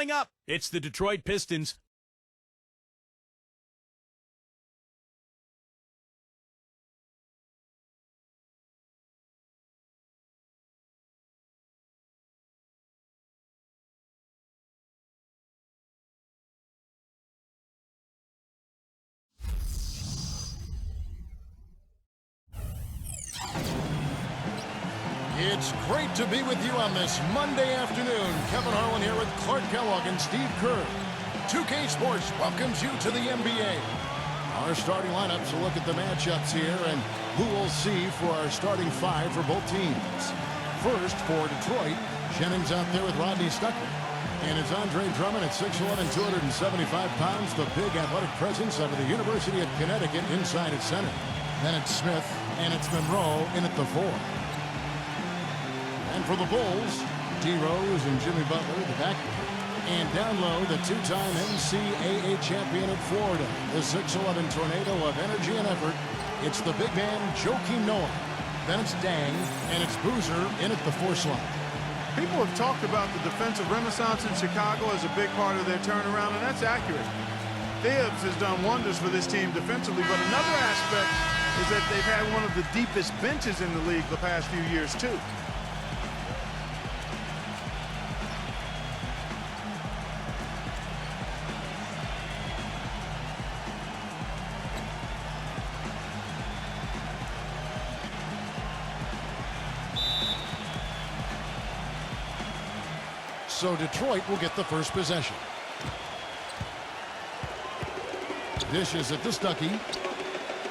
Coming up, it's the Detroit Pistons. It's great to be with you on this Monday afternoon. Kevin Harlan here with Clark Kellogg and Steve Kerr. 2K Sports welcomes you to the NBA. Our starting lineups will look at the matchups here and who we'll see for our starting five for both teams. First, for Detroit, Jennings out there with Rodney Stuckey. And it's Andre Drummond at 6'11", 275 pounds, the big athletic presence out of the University of Connecticut inside at center. Then it's Smith, and it's Monroe in at the 4. And for the Bulls, D. Rose and Jimmy Butler at the backcourt. And down low, the two-time NCAA champion at Florida, the 6'11" tornado of energy and effort. It's the big man, Joakim Noah. Then it's Dang, and it's Boozer in at the 4 slot. People have talked about the defensive renaissance in Chicago as a big part of their turnaround, and that's accurate. Thibs has done wonders for this team defensively, but another aspect is that they've had one of the deepest benches in the league the past few years, too. So Detroit will get the first possession. Dishes it to Stuckey.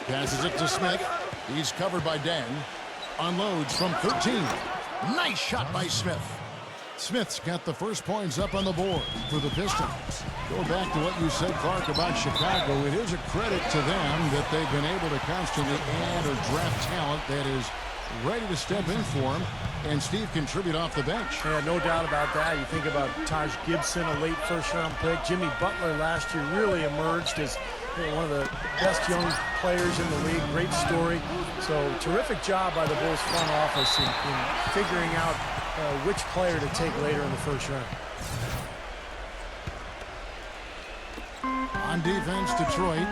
Passes it to Smith. He's covered by Dan. Unloads from 13. Nice shot by Smith. Smith's got the first points up on the board for the Pistons. Go back to what you said, Clark, about Chicago. It is a credit to them that they've been able to constantly add or draft talent that is ready to step in for him. And Steve contribute off the bench. Yeah, no doubt about that. You think about Taj Gibson, a late first-round pick. Jimmy Butler last year really emerged as one of the best young players in the league. Great story. So terrific job by the Bulls front office in figuring out which player to take later in the first round. On defense, Detroit.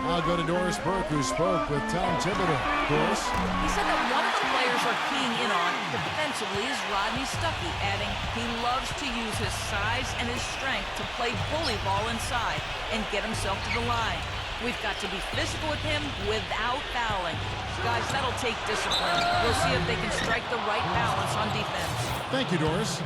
I'll go to Doris Burke, who spoke with Tom Thibodeau. Doris? He said that one of the players are keying in on defensively is Rodney Stuckey, adding he loves to use his size and his strength to play bully ball inside and get himself to the line. We've got to be physical with him without fouling. Guys, that'll take discipline. We'll see if they can strike the right balance on defense. Thank you, Doris.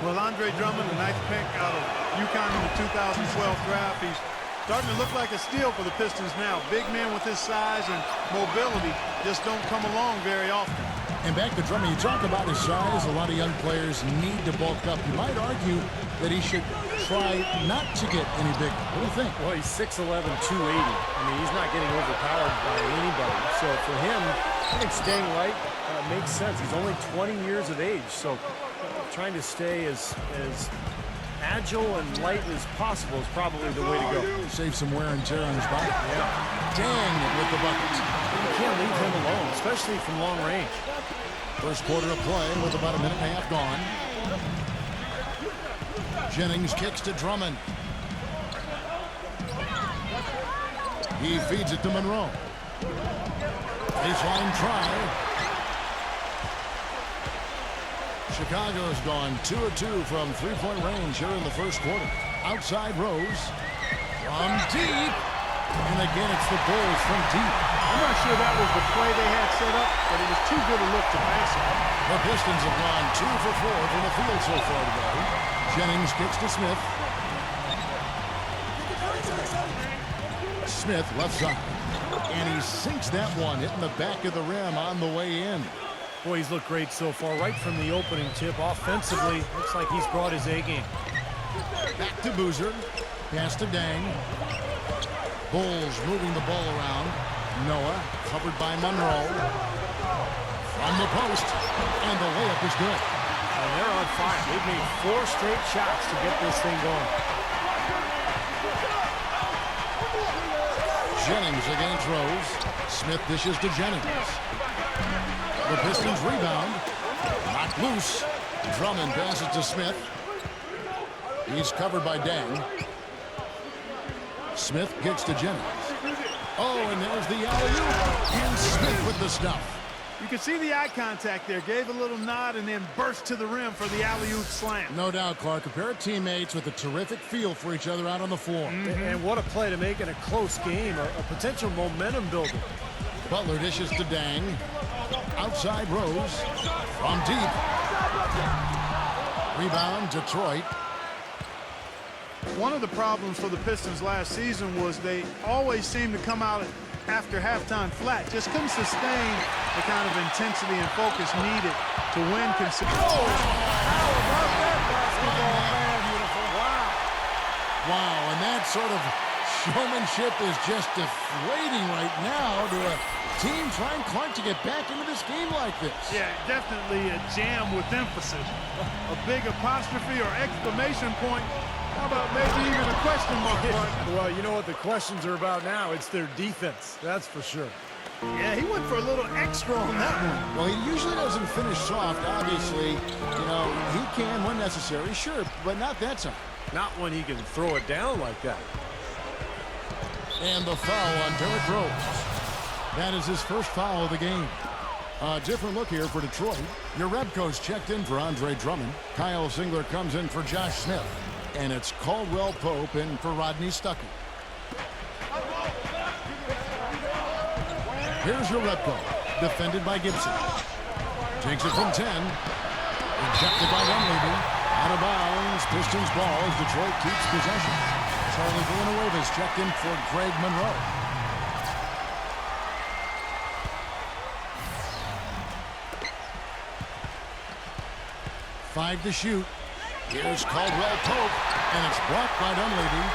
Well, Andre Drummond, a nice pick out of UConn in the 2012 draft. He's starting to look like a steal for the Pistons now. Big man with his size and mobility just don't come along very often. And back to Drummond, you talk about his size. A lot of young players need to bulk up. You might argue that he should try not to get any bigger. What do you think? Well, he's 6'11", 280. I mean, he's not getting overpowered by anybody. So for him, I think staying light makes sense. He's only 20 years of age. So trying to stay as agile and light as possible is probably the way to go. Save some wear and tear on his body. Yeah. Dang with the bucket. You can't leave him alone, especially from long range. First quarter of play with about a minute and a half gone. Jennings kicks to Drummond. He feeds it to Monroe. Baseline try. Chicago has gone 2 of 2 from three-point range here in the first quarter. Outside Rose. From deep. And again, it's the Bulls from deep. I'm not sure that was the play they had set up, but it was too good a look to pass it. The Pistons have gone 2 for 4 from the field so far today. Jennings kicks to Smith. Smith left side. And he sinks that one, hitting the back of the rim on the way in. Boy, he's looked great so far. Right from the opening tip. Offensively, looks like he's brought his A game. Back to Boozer. Pass to Dang. Bulls moving the ball around. Noah covered by Monroe. From the post. And the layup is good. And they're on fire. They've made 4 straight shots to get this thing going. Jennings against Rose. Smith dishes to Jennings. The Pistons rebound. Knocked loose. Drummond passes to Smith. He's covered by Dang. Smith gets to Jennings. Oh, and there's the alley-oop. And Smith with the stuff. You can see the eye contact there. Gave a little nod and then burst to the rim for the alley-oop slam. No doubt, Clark. A pair of teammates with a terrific feel for each other out on the floor. And what a play to make in a close game, a potential momentum builder. Butler dishes to Dang. Outside Rose. From deep. Rebound, Detroit. One of the problems for the Pistons last season was they always seemed to come out after halftime flat. Just couldn't sustain the kind of intensity and focus needed to win consistently. Wow, and that sort of showmanship is just deflating right now to a team trying, Clark, to get back into this game like this. Yeah, definitely a jam with emphasis. A big apostrophe or exclamation point. How about maybe even a question mark? Well, you know what the questions are about now? It's their defense, that's for sure. Yeah, he went for a little extra on that one. Well, he usually doesn't finish soft, obviously. You know, he can when necessary, sure, but not that time. Not when he can throw it down like that. And the foul on Derrick Rose. That is his first foul of the game. A different look here for Detroit. Jerebko's checked in for Andre Drummond. Kyle Singler comes in for Josh Smith. And it's Caldwell Pope in for Rodney Stuckey. Here's Jerebko, defended by Gibson. Takes it from 10. Ejected by Dunleavy. Out of bounds. Pistons ball as Detroit keeps possession. Charlie Villanueva's checked in for Greg Monroe. Five to shoot. Here's Caldwell Pope, and it's blocked by Dunleavy.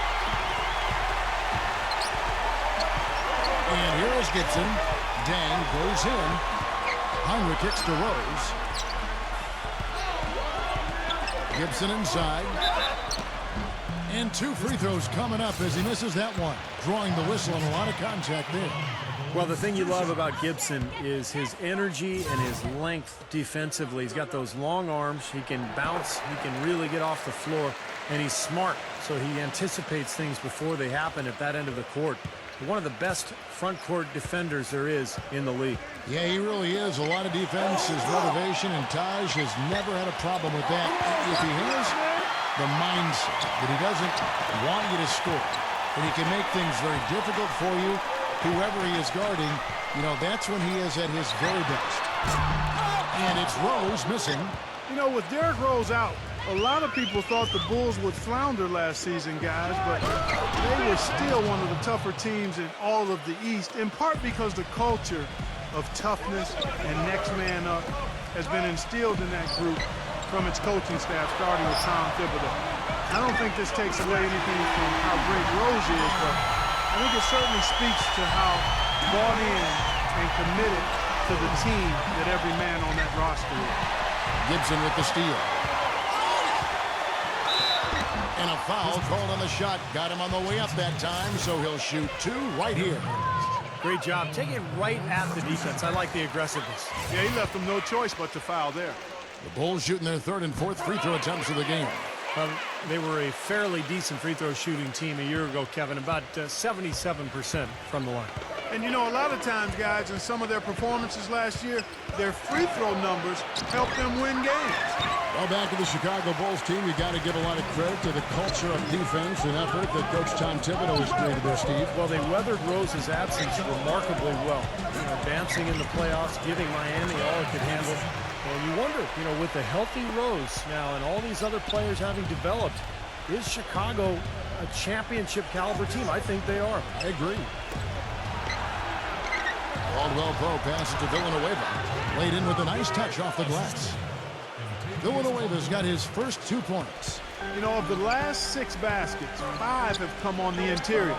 And here is Gibson. Dang goes in. Heinrich kicks to Rose. Gibson inside. And two free throws coming up as he misses that one. Drawing the whistle and a lot of contact there. Well, the thing you love about Gibson is his energy and his length defensively. He's got those long arms. He can bounce. He can really get off the floor. And he's smart, so he anticipates things before they happen at that end of the court. One of the best front court defenders there is in the league. Yeah, he really is. A lot of defense, his motivation, and Taj has never had a problem with that. If he has the mindset that he doesn't want you to score, and he can make things very difficult for you, whoever he is guarding, you know, that's when he is at his very best. And it's Rose missing. You know, with Derrick Rose out, a lot of people thought the Bulls would flounder last season, guys, but they were still one of the tougher teams in all of the East, in part because the culture of toughness and next man up has been instilled in that group from its coaching staff, starting with Tom Thibodeau. I don't think this takes away anything from how great Rose is, but I think it certainly speaks to how bought in and committed to the team that every man on that roster is. Gibson with the steal. And a foul called on the shot. Got him on the way up that time, so he'll shoot two right here. Great job. Take it right at the defense. I like the aggressiveness. Yeah, he left them no choice but to foul there. The Bulls shooting their third and fourth free throw attempts of the game. They were a fairly decent free throw shooting team a year ago, Kevin, about 77% from the line. And you know, a lot of times, guys, in some of their performances last year, their free throw numbers helped them win games. Well, back to the Chicago Bulls team, you got to give a lot of credit to the culture of defense and effort that Coach Tom Thibodeau has created there, Steve. Well, they weathered Rose's absence remarkably well. Advancing in the playoffs, giving Miami all it could handle. Well, you wonder, with the healthy Rose now and all these other players having developed, is Chicago a championship caliber team? I think they are. I agree. Caldwell Pope passes to Villanueva. Laid in with a nice touch off the glass. Villanueva's got his first 2 points. Of the last 6 baskets, 5 have come on the interior.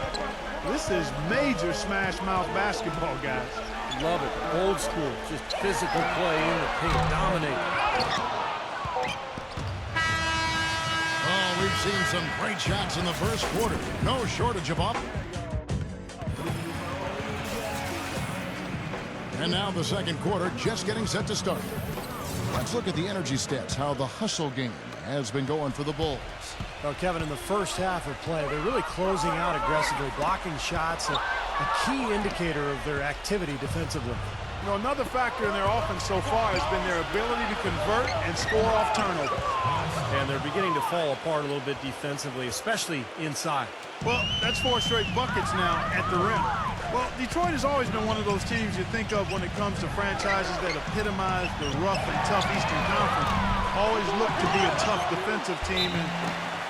This is major smash mouth basketball, guys. Love it. Old school. Just physical play in the paint. Dominate. Oh, we've seen some great shots in the first quarter. No shortage of them. And now the second quarter just getting set to start. Let's look at the energy stats, how the hustle game has been going for the Bulls. Well, Kevin, in the first half of play, they're really closing out aggressively, blocking shots, a key indicator of their activity defensively. You know, another factor in their offense so far has been their ability to convert and score off turnovers. And they're beginning to fall apart a little bit defensively, especially inside. Well, that's 4 straight buckets now at the rim. Well, Detroit has always been one of those teams you think of when it comes to franchises that epitomize the rough and tough Eastern Conference. Always look to be a tough defensive team, and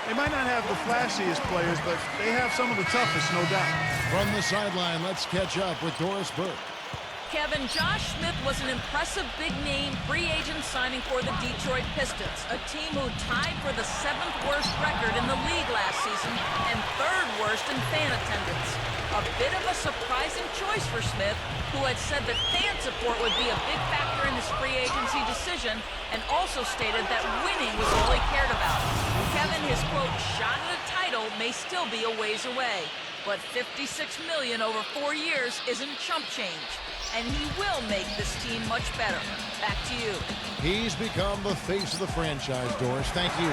they might not have the flashiest players, but they have some of the toughest, no doubt. From the sideline, let's catch up with Doris Burke. Kevin, Josh Smith was an impressive big-name free agent signing for the Detroit Pistons, a team who tied for the 7th worst record in the league last season and 3rd worst in fan attendance. A bit of a surprising choice for Smith, who had said that fan support would be a big factor in his free agency decision and also stated that winning was all he cared about. Kevin, his quote, shot at a title may still be a ways away, but $56 million over 4 years isn't chump change. And he will make this team much better. Back to you. He's become the face of the franchise, Doris. Thank you.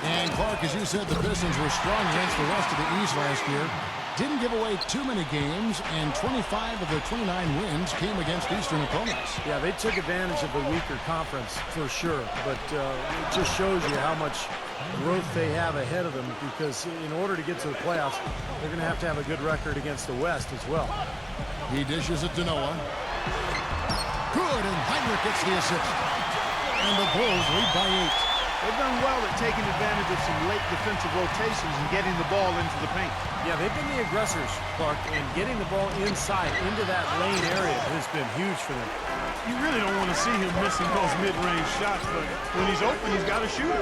And Clark, as you said, the Pistons were strong against the rest of the East last year. Didn't give away too many games, and 25 of their 29 wins came against Eastern opponents. Yeah, they took advantage of the weaker conference for sure, but it just shows you how much growth they have ahead of them, because in order to get to the playoffs, they're going to have a good record against the West as well. He dishes it to Noah. Good, and Heinrich gets the assist. And the Bulls lead by 8. They've done well at taking advantage of some late defensive rotations and getting the ball into the paint. Yeah, they've been the aggressors, Clark, and getting the ball inside into that lane area has been huge for them. You really don't want to see him missing those mid-range shots, but when he's open, he's got to shoot.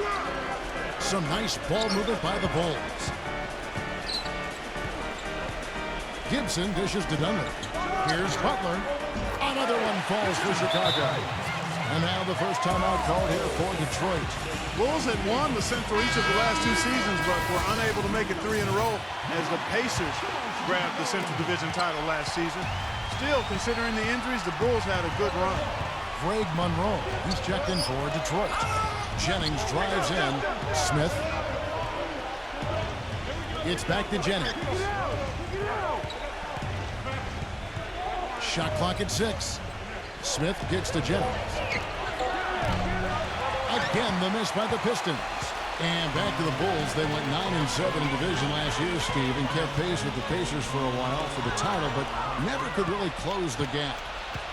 Some nice ball movement by the Bulls. Gibson dishes to Dunlap. Here's Butler. Another one falls for Chicago. And now the first timeout called here for Detroit. Bulls had won the Central each of the last 2 seasons, but were unable to make it 3 in a row as the Pacers grabbed the Central Division title last season. Still, considering the injuries, the Bulls had a good run. Greg Monroe, he's checked in for Detroit. Jennings drives in. Smith. It's back to Jennings. Shot clock at 6. Smith gets to Jennings. Again, the miss by the Pistons. And back to the Bulls. They went 9-7 in division last year, Steve, and kept pace with the Pacers for a while for the title, but never could really close the gap.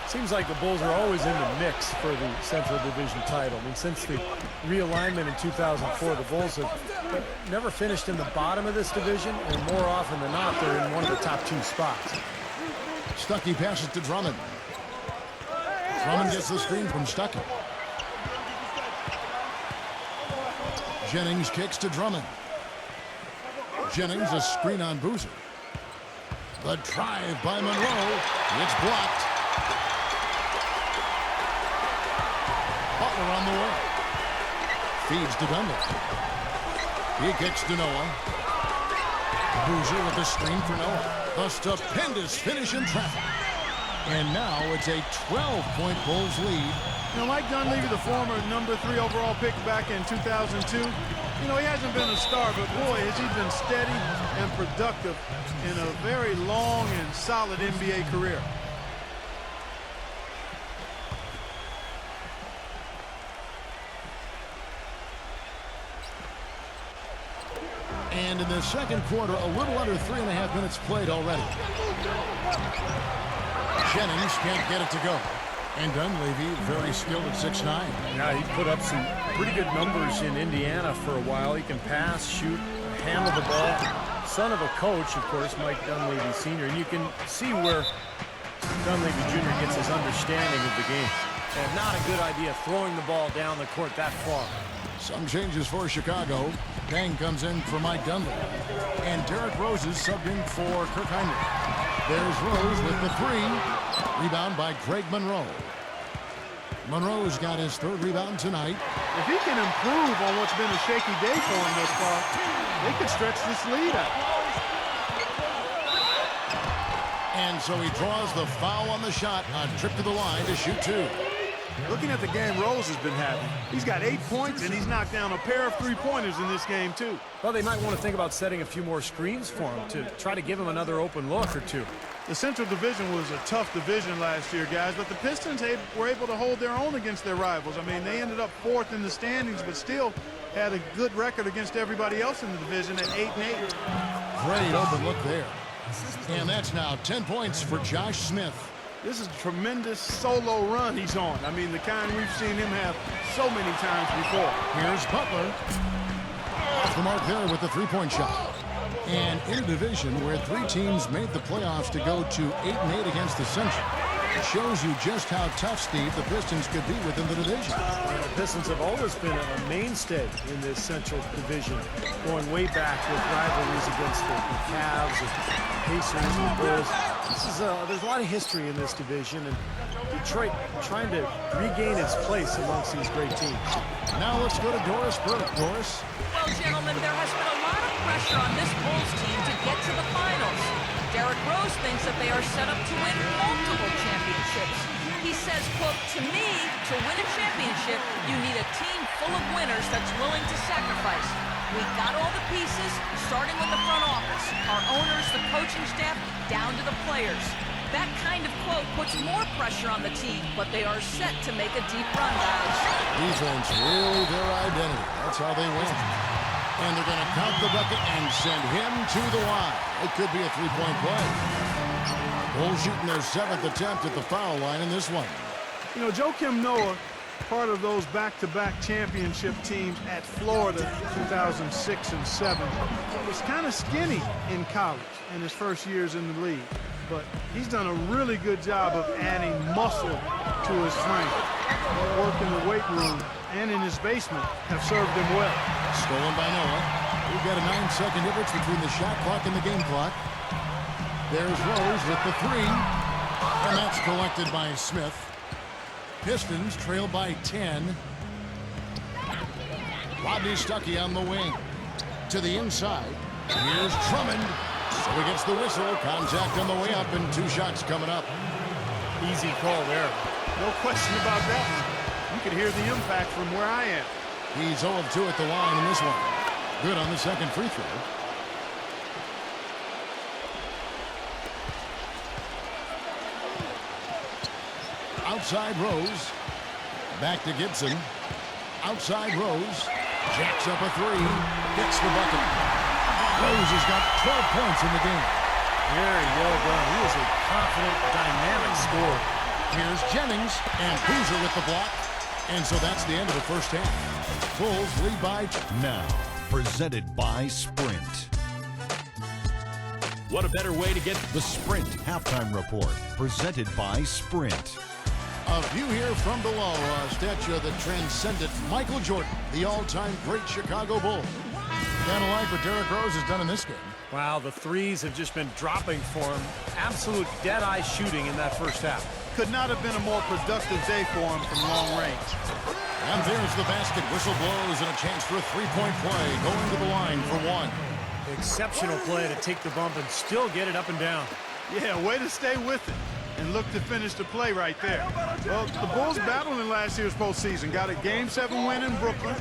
Seems like the Bulls are always in the mix for the Central Division title. I mean, since the realignment in 2004, the Bulls have never finished in the bottom of this division, and more often than not, they're in one of the top 2 spots. Stuckey passes to Drummond. Drummond gets the screen from Stuckey. Jennings kicks to Drummond. Jennings a screen on Boozer. The drive by Monroe. It's blocked. Butler on the way. Feeds to Dunlap. He kicks to Noah. Boozer with the screen for Noah. A stupendous finish in traffic. And now it's a 12-point Bulls lead. You know, Mike Dunleavy, the former number 3 overall pick back in 2002, you know, he hasn't been a star, but boy, has he been steady and productive in a very long and solid NBA career. And in the second quarter, a little under 3.5 minutes played already. Jennings can't get it to go. And Dunleavy, very skilled at 6'9". Yeah, he put up some pretty good numbers in Indiana for a while. He can pass, shoot, handle the ball. Son of a coach, of course, Mike Dunleavy Sr. And you can see where Dunleavy Jr. gets his understanding of the game. And not a good idea throwing the ball down the court that far. Some changes for Chicago. Dang comes in for Mike Dunleavy. And Derrick Rose is subbed in for Kirk Heinrich. There's Rose with the 3. Rebound by Greg Monroe. Monroe's got his 3rd rebound tonight. If he can improve on what's been a shaky day for him thus far, they could stretch this lead out. And so he draws the foul on the shot. A trip to the line to shoot 2. Looking at the game Rose has been having, he's got 8 points, and he's knocked down a pair of three-pointers in this game, too. Well, they might want to think about setting a few more screens for him to try to give him another open look or two. The Central Division was a tough division last year, guys, but the Pistons were able to hold their own against their rivals. I mean, they ended up 4th in the standings, but still had a good record against everybody else in the division at 8-8. Great open look there. And that's now 10 points for Josh Smith. This is a tremendous solo run he's on. I mean, the kind we've seen him have so many times before. Here's Butler. Off the mark there with the three-point shot. And in a division where 3 teams made the playoffs to go to 8-8 against the Central, it shows you just how tough, Steve, the Pistons could be within the division. The Pistons have always been a mainstay in this Central Division, going way back with rivalries against the Cavs, the Pacers, the Bulls. There's a lot of history in this division, and Detroit trying to regain its place amongst these great teams. Now let's go to Doris Burke. Doris? Well, gentlemen, there has been a lot of pressure on this Bulls team to get to the finals. Derrick Rose thinks that they are set up to win multiple championships. He says, quote, "To me, to win a championship, you need a team full of winners that's willing to sacrifice. We got all the pieces, starting with the front office, our owners, the coaching staff, down to the players." That kind of quote puts more pressure on the team, but they are set to make a deep run, guys. Defense really their identity. That's how they win. And they're going to count the bucket and send him to the line. It could be a three-point play. Bulls shooting their 7th attempt at the foul line in this one. You know, Joakim Noah, part of those back-to-back championship teams at Florida 2006 and 7, was kind of skinny in college in his first years in the league. But he's done a really good job of adding muscle to his frame. Work in the weight room and in his basement have served him well. Stolen by Noah. We've got a 9-second difference between the shot clock and the game clock. There's Rose with the 3. And that's collected by Smith. Pistons trail by 10. Rodney Stuckey on the wing. To the inside. Here's Drummond. So he gets the whistle. Contact on the way up and 2 shots coming up. Easy call there. No question about that one. You could hear the impact from where I am. He's 0 of 2 at the line in this one. Good on the second free throw. Outside Rose. Back to Gibson. Outside Rose. Jacks up a 3. Gets the bucket. Rose has got 12 points in the game. Very well done. He is a confident, dynamic scorer. Here's Jennings and Boozer with the block. And so that's the end of the first half. Bulls lead by 2. Now, presented by Sprint. What a better way to get The Sprint Halftime Report, presented by Sprint. A view here from below, a statue of the transcendent Michael Jordan, the all-time great Chicago Bull. Kind of like what Derrick Rose has done in this game. Wow, the threes have just been dropping for him. Absolute dead-eye shooting in that first half. Could not have been a more productive day for him from long range. And there's the basket. Whistle blows and a chance for a three-point play. Going to the line for 1. Exceptional play to take the bump and still get it up and down. Yeah, way to stay with it and look to finish the play right there. Well, the Bulls battled in last year's postseason. Got a Game 7 win in Brooklyn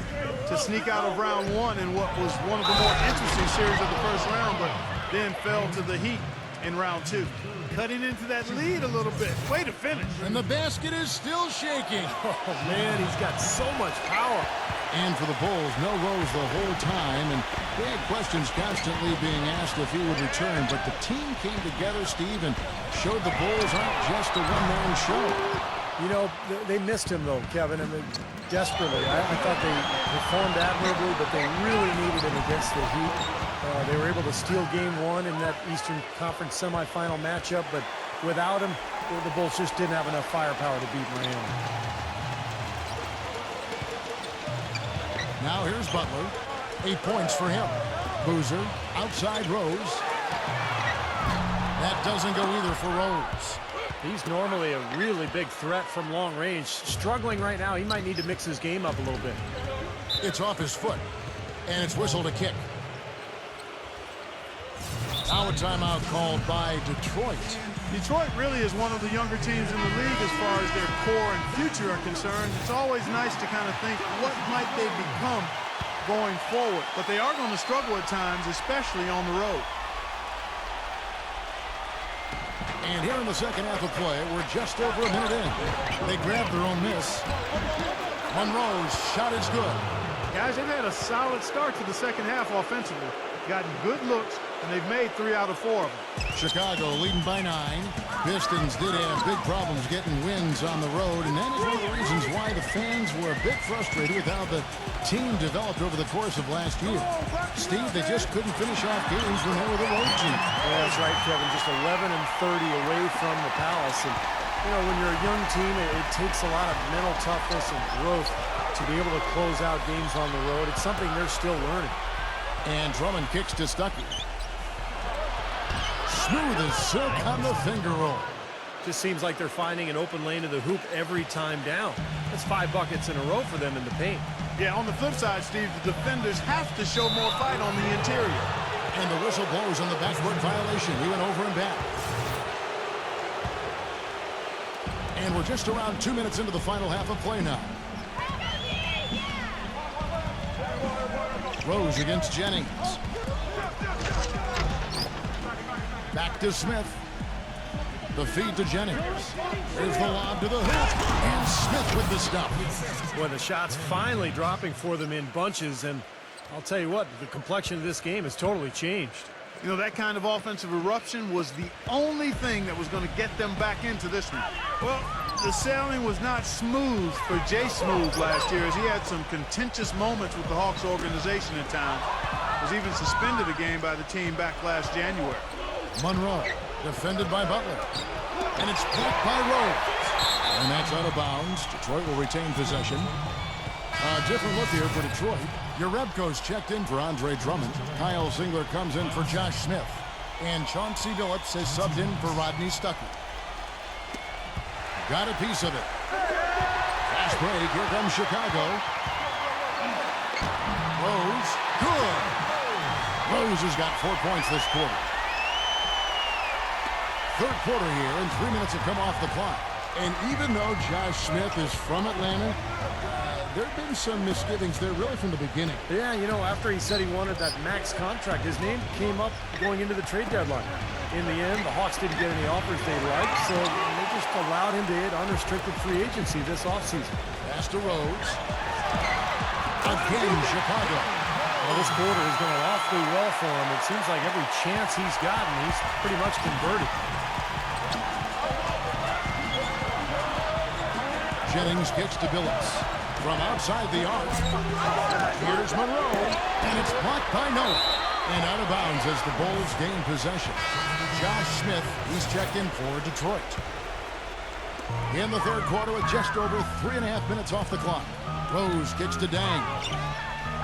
to sneak out of round 1 in what was one of the more interesting series of the first round, but then fell to the Heat in round 2. Cutting into that lead a little bit. Way to finish. And the basket is still shaking. Oh, man, he's got so much power. And for the Bulls, no Rose the whole time, and they had questions constantly being asked if he would return, but the team came together, Steve, and showed the Bulls aren't just a one-man show. You know, they missed him, though, Kevin, I mean, desperately. I thought they performed admirably, but they really needed him against the Heat. They were able to steal Game 1 in that Eastern Conference semifinal matchup, but without him, the Bulls just didn't have enough firepower to beat Miami. Now here's Butler. 8 points for him. Boozer, outside Rose. That doesn't go either for Rose. He's normally a really big threat from long range. Struggling right now. He might need to mix his game up a little bit. It's off his foot, and it's whistled a kick. Now a timeout called by Detroit. Detroit really is one of the younger teams in the league as far as their core and future are concerned. It's always nice to kind of think, what might they become going forward? But they are going to struggle at times, especially on the road. And here in the second half of play, we're just over a minute in. They grabbed their own miss. Monroe's shot is good. Guys, they've had a solid start to the second half offensively. Gotten good looks, and they've made 3 out of 4 of them. Chicago leading by 9. Pistons did have big problems getting wins on the road, and that is one of the reasons why the fans were a bit frustrated with how the team developed over the course of last year. Steve, they just couldn't finish off games when they were the road team. Yeah, that's right, Kevin. Just 11-30 away from the Palace. And, you know, when you're a young team, it takes a lot of mental toughness and growth to be able to close out games on the road. It's something they're still learning. And Drummond kicks to Stuckey. Smooth as silk on the finger roll. Just seems like they're finding an open lane to the hoop every time down. That's 5 buckets in a row for them in the paint. Yeah, on the flip side, Steve, the defenders have to show more fight on the interior. And the whistle blows on the backcourt violation. He went over and back. And we're just around 2 minutes into the final half of play now. Rose against Jennings. Back to Smith. The feed to Jennings. There's the lob to the hoop. And Smith with the stop. Boy, the shots finally dropping for them in bunches. And I'll tell you what, the complexion of this game has totally changed. You know, that kind of offensive eruption was the only thing that was going to get them back into this one. Well, the sailing was not smooth for Jay Smooth last year, as he had some contentious moments with the Hawks organization at times. Was even suspended a game by the team back last January. Monroe, defended by Butler. And it's blocked by Rose. And that's out of bounds. Detroit will retain possession. A different look here for Detroit. Jerebko's checked in for Andre Drummond. Kyle Singler comes in for Josh Smith. And Chauncey Billups has subbed in for Rodney Stuckey. Got a piece of it. Fast break. Here comes Chicago. Rose. Good. Rose has got 4 points this quarter. Third quarter here, and 3 minutes have come off the clock. And even though Josh Smith is from Atlanta, there have been some misgivings there really from the beginning. Yeah, you know, after he said he wanted that max contract, his name came up going into the trade deadline. In the end, the Hawks didn't get any offers they liked, so they just allowed him to hit unrestricted free agency this offseason. Pass to Rose. Again, Chicago. Well, this quarter has gone awfully well for him. It seems like every chance he's gotten, he's pretty much converted. Jennings kicks to Billups. From outside the arc. Here's Monroe. And it's blocked by Noah. And out of bounds as the Bulls gain possession. Josh Smith, he's checked in for Detroit. In the third quarter with just over 3.5 minutes off the clock. Rose kicks to Dang.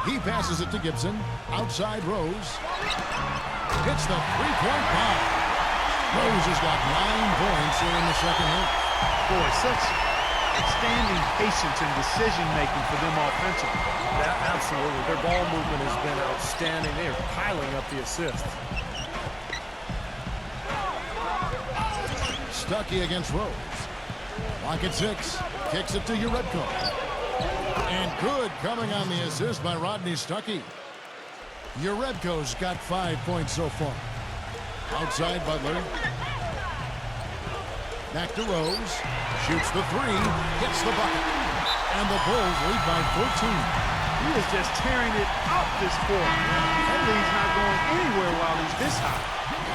He passes it to Gibson. Outside Rose. Hits the three-point bomb. Rose has got 9 points here in the second half. Boy, such outstanding patience and decision-making for them offensively. Yeah, absolutely. Their ball movement has been outstanding. They are piling up the assists. Stuckey against Rose. Lock at 6. Kicks it to Jerebko. And good coming on the assist by Rodney Stuckey. Jerebko's got 5 points so far. Outside Butler. Back to Rose. Shoots the 3. Gets the bucket. And the Bulls lead by 14. He is just tearing it out this quarter. That lead's not going anywhere while he's this high.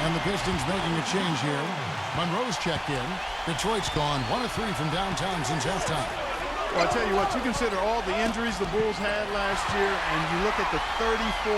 And the Pistons making a change here. Monroe's checked in. Detroit's gone 1 of 3 from downtown since halftime. Well, I tell you what, you consider all the injuries the Bulls had last year, and you look at the 34-18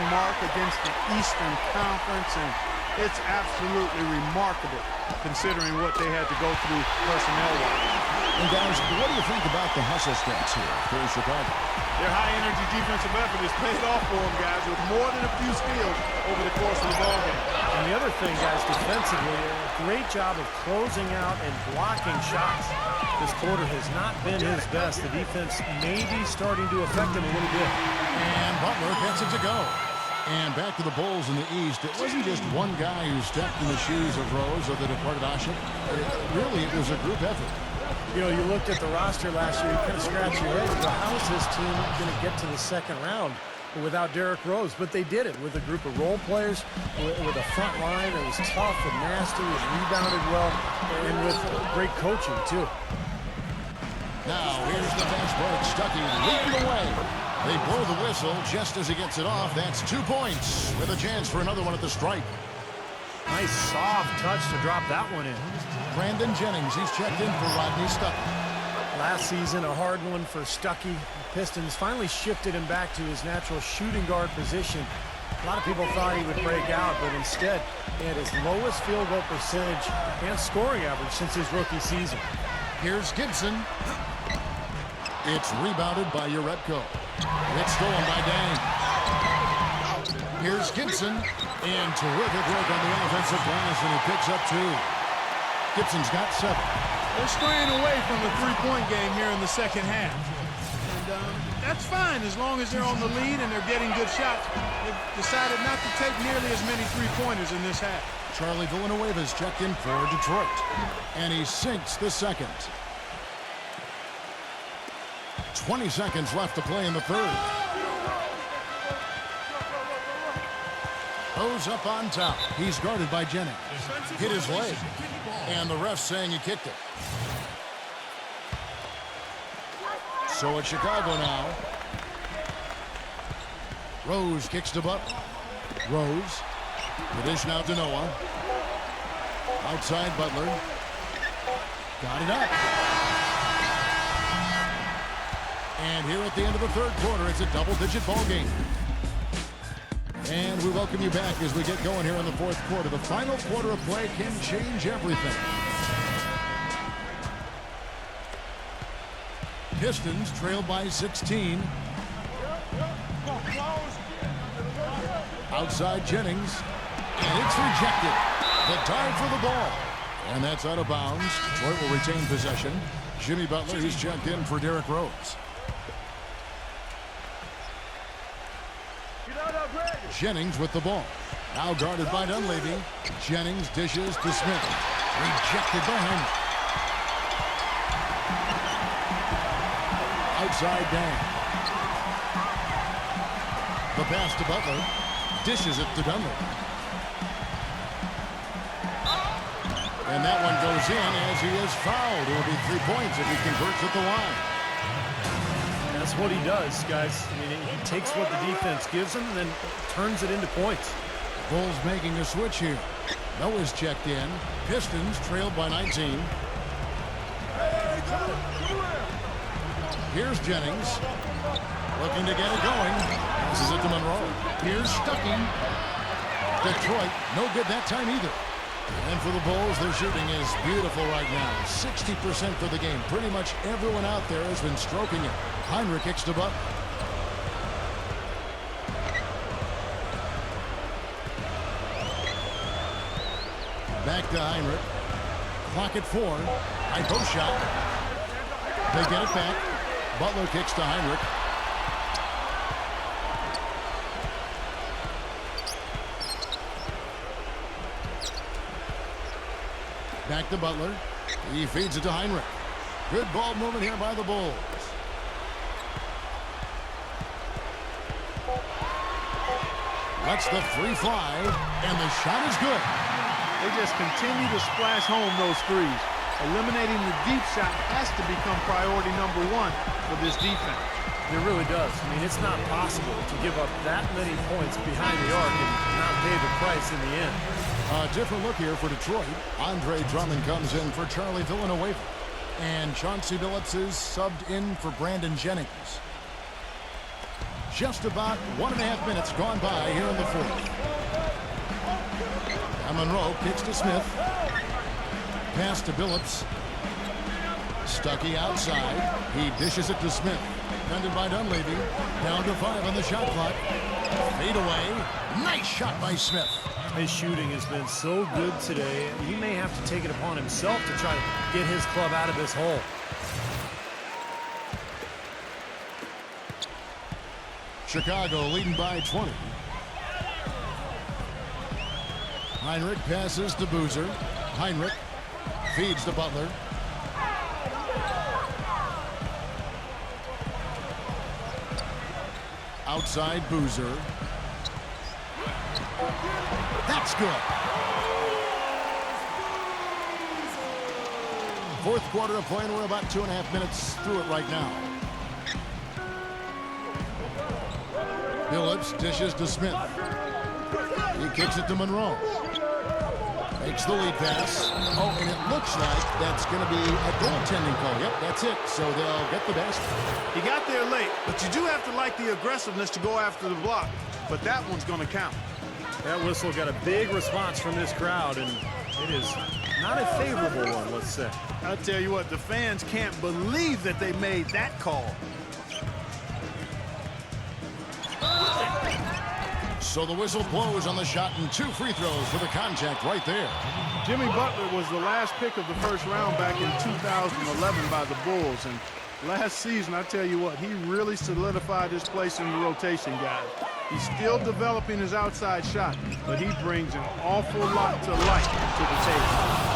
mark against the Eastern Conference, and it's absolutely remarkable considering what they had to go through personnel-wise. And guys, what do you think about the hustle stats here for Chicago? Their high-energy defensive effort has paid off for them, guys, with more than a few steals over the course of the ballgame. And the other thing, guys, defensively, a great job of closing out and blocking shots. This quarter has not been his best. The defense may be starting to affect him a little bit. And Butler gets it to go. And back to the Bulls in the East. It wasn't just one guy who stepped in the shoes of Rose or the departed Ashik. Really, it was a group effort. You know, you looked at the roster last year, you kind of scratch your head. Well, how is this team going to get to the second round without Derrick Rose? But they did it with a group of role players, with a front line that was tough and nasty and rebounded well, and with great coaching, too. Now, here's the fast break. Stuckey leading away. They blow the whistle just as he gets it off. That's 2 points with a chance for another one at the stripe. Nice soft touch to drop that one in. Brandon Jennings, he's checked in for Rodney Stuckey. Last season, a hard one for Stuckey. Pistons finally shifted him back to his natural shooting guard position. A lot of people thought he would break out, but instead, he had his lowest field goal percentage and scoring average since his rookie season. Here's Gibson. It's rebounded by Uretko. It's stolen by Dang. Here's Gibson. And terrific work on the offensive glass, and he picks up 2. Gibson's got 7. They're straying away from the three-point game here in the second half. And that's fine as long as they're on the lead and they're getting good shots. They've decided not to take nearly as many three-pointers in this half. Charlie Villanueva's checked in for Detroit. And he sinks the second. 20 seconds left to play in the third. Goes up on top. He's guarded by Jennings. Hit his leg. And the ref's saying he kicked it. So it's Chicago now. Rose kicks to Butler. Rose. The dish now to Noah. Outside Butler. Got it up. And here at the end of the third quarter, it's a double-digit ball game. And we welcome you back as we get going here in the fourth quarter. The final quarter of play can change everything. Pistons trail by 16. Outside Jennings. And it's rejected. The dive for the ball. And that's out of bounds. Detroit will retain possession. Jimmy Butler, he's checked in for Derrick Rose. Jennings with the ball. Now guarded by Dunleavy. Jennings dishes to Smith. Rejected by Henry. Outside Dan. The pass to Butler. Dishes it to Dunleavy. And that one goes in as he is fouled. It will be 3 points if he converts at the line. That's what he does, guys. I mean, he takes what the defense gives him and then turns it into points. Bulls making a switch here. Noah's checked in. Pistons trailed by 19. Here's Jennings. Looking to get it going. This is it to Monroe. Here's Stuckey. Detroit, no good that time either. And for the Bulls, their shooting is beautiful right now. 60% for the game. Pretty much everyone out there has been stroking it. Heinrich kicks to Butler. Back to Heinrich. Clock at 4. High post shot. They get it back. Butler kicks to Heinrich. Back to Butler. He feeds it to Heinrich. Good ball movement here by the Bulls. Lets the three fly, and the shot is good. They just continue to splash home those threes. Eliminating the deep shot has to become priority number 1 for this defense. It really does. I mean, it's not possible to give up that many points behind the arc and not pay the price in the end. A different look here for Detroit. Andre Drummond comes in for Charlie Villanueva. And Chauncey Billups is subbed in for Brandon Jennings. Just about 1.5 minutes gone by here in the fourth. And Monroe kicks to Smith. Pass to Billups. Stuckey outside. He dishes it to Smith. Defended by Dunleavy. Down to 5 on the shot clock. Fade away. Nice shot by Smith. His shooting has been so good today. He may have to take it upon himself to try to get his club out of this hole. Chicago leading by 20. Heinrich passes to Boozer. Heinrich feeds to Butler. Outside Boozer. That's good. Fourth quarter of play, and we're about 2.5 minutes through it right now. Phillips dishes to Smith. He kicks it to Monroe. Makes the lead pass. Oh, and it looks like that's going to be a goaltending call. Yep, that's it. So they'll get the basket. He got there late, but you do have to like the aggressiveness to go after the block. But that one's going to count. That whistle got a big response from this crowd, and it is not a favorable one, let's say. I'll tell you what, the fans can't believe that they made that call. So the whistle blows on the shot, and 2 free throws for the contact right there. Jimmy Butler was the last pick of the first round back in 2011 by the Bulls. And last season, I tell you what, he really solidified his place in the rotation, guys. He's still developing his outside shot, but he brings an awful lot to light to the table.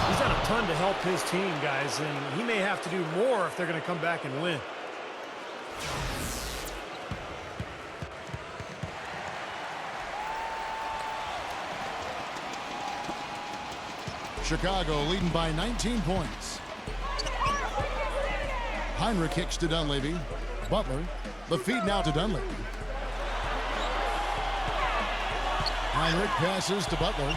He's done a ton to help his team, guys, and he may have to do more if they're going to come back and win. Chicago leading by 19 points. Heinrich kicks to Dunleavy. Butler, the feed now to Dunleavy. Heinrich passes to Butler.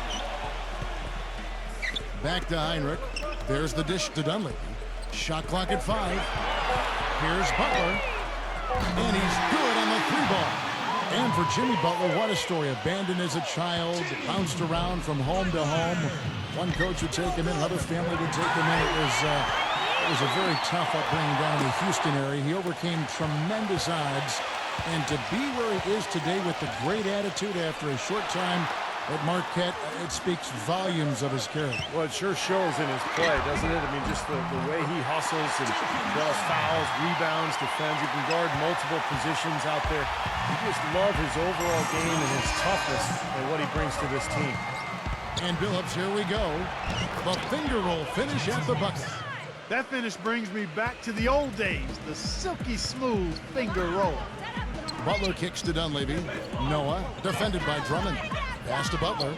Back to Heinrich. There's the dish to Dunleavy. Shot clock at 5. Here's Butler. And he's good on the 3-ball. And for Jimmy Butler, what a story. Abandoned as a child, bounced around from home to home. One coach would take him in, another family would take him in. It was a very tough upbringing down in the Houston area. He overcame tremendous odds. And to be where he is today with the great attitude after a short time at Marquette, it speaks volumes of his character. Well, it sure shows in his play, doesn't it? I mean, just the way he hustles and draws fouls, rebounds, defends. He can guard multiple positions out there. You just love his overall game and his toughness and what he brings to this team. And Billups, here we go. The finger roll finish at the bucket. That finish brings me back to the old days, the silky smooth finger roll. Butler kicks to Dunleavy. Noah, defended by Drummond. Pass to Butler.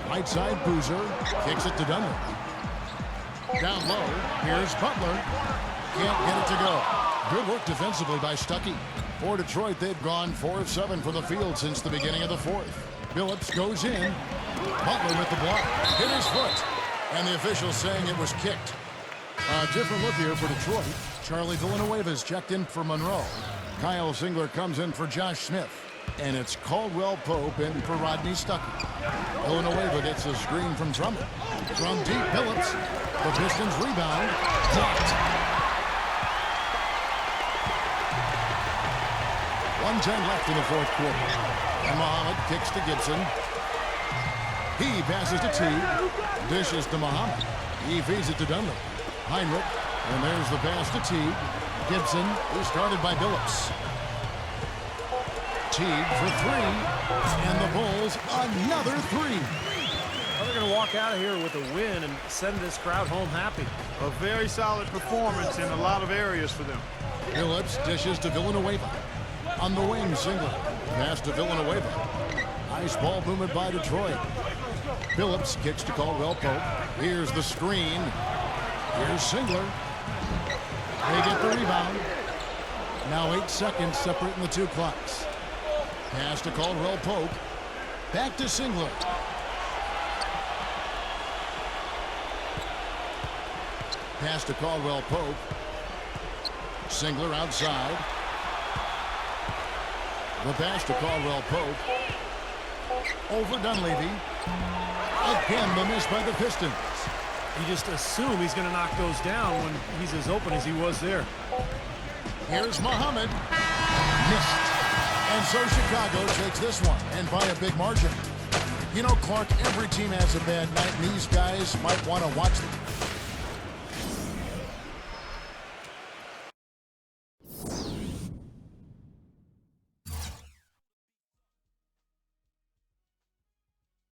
Right side, Boozer kicks it to Dunleavy. Down low, here's Butler. Can't get it to go. Good work defensively by Stuckey. For Detroit, they've gone 4 of 7 from the field since the beginning of the fourth. Billups goes in. Butler with the block. Hit his foot. And the officials saying it was kicked. A different look here for Detroit. Charlie Villanueva's checked in for Monroe. Kyle Singler comes in for Josh Smith. And it's Caldwell Pope in for Rodney Stuckey. Villanueva gets a screen from Drummond. From deep, Billups. The Pistons rebound. Blocked. 1:10 left in the fourth quarter. And Muhammad kicks to Gibson. He passes to Teague. Dishes to Muhammad. He feeds it to Dunlap. Heinrich. And there's the pass to Teague. Gibson is started by Billups. Teague for 3. And the Bulls another 3. Well, they're going to walk out of here with a win and send this crowd home happy. A very solid performance in a lot of areas for them. Billups dishes to Villanueva. On the wing, Singler. Pass to Villanueva. Nice ball movement by Detroit. Billups kicks to Caldwell Pope. Here's the screen. Here's Singler. They get the rebound. Now 8 seconds separating the 2 clocks. Pass to Caldwell Pope. Back to Singler. Pass to Caldwell Pope. Singler outside. The pass to Caldwell Pope. Over Dunleavy. Again, the miss by the Pistons. You just assume he's going to knock those down when he's as open as he was there. Here's Muhammad. Missed. And so Chicago takes this one, and by a big margin. You know, Clark, every team has a bad night, and these guys might want to watch them.